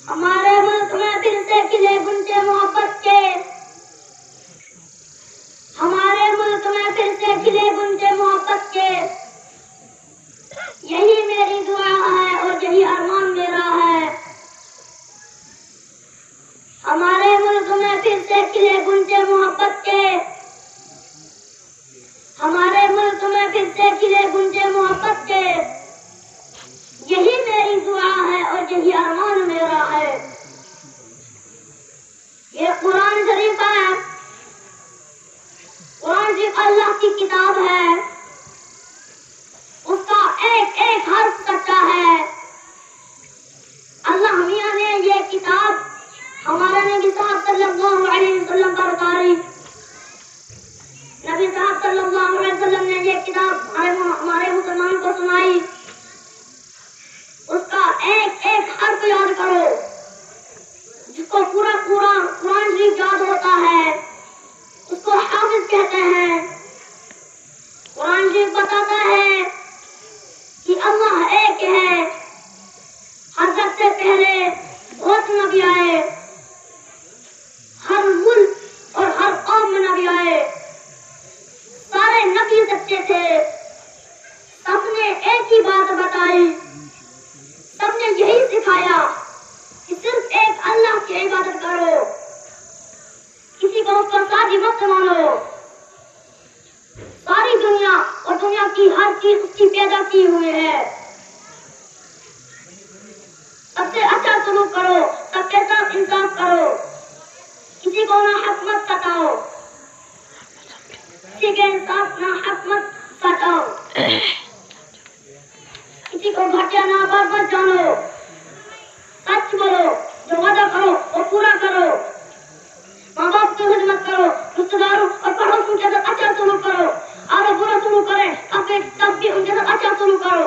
हमारे मुल्क में फिर से खिले गुंजे मोहब्बत के, हमारे मुल्क में फिर से खिले गुंजे मोहब्बत के। यही मेरी दुआ है और यही अरमान मेरा है। हमारे मुल्क में फिर से खिले गुंजे मोहब्बत के, हमारे मुल्क में फिर से खिले गुंजे मोहब्बत के। यही मेरी दुआ है और यही अरमान मेरा है। ये कुरान शरीफ है, कुरान शरीफ अल्लाह की किताब है, उसका एक एक हर्फ सच्चा है। अल्लाह मियां ने ये किताब हमारे नबी साहब सल्लल्लाहु अलैहि वसल्लम पर उतारी। नबी साहब सल्लल्लाहु अलैहि वसल्लम ने ये किताब हमारे मुसलमान को सुनाई। उसका एक एक हर्फ याद करो। जिसको पूरा पूरा कुरान शरीफ याद होता है उसको हाफिज कहते हैं। कुरान शरीफ बताता है कि अल्लाह एक है। हजरत से पहले बहुत नबी आए, हर मुल्क और हर कौम में नबी आए। सारे नबी सच्चे थे, सबने एक ही बात बताई, सबने यही सिखाया कि सिर्फ एक अल्लाह की इबादत करो, किसी को उसका साथी मत मानो। सारी दुनिया और दुनिया की हर चीज उसकी पैदा की हुई है। सबसे अच्छा सलूक करो, सबके साथ इंसाफ करो, किसी को ना हक मत सताओ, किसी के इंसाफ ना हक मत सताओ, किसी को घटिया ना बार मत जानो। सच बोलो, जो वादा करो वो पूरा करो। माँ बाप की खिदमत करो, रिश्तेदारों और पड़ोसियों के साथ अच्छा सलूक करो। अगर बुरा सलूक करें तब भी उनके साथ अच्छा सलूक करो।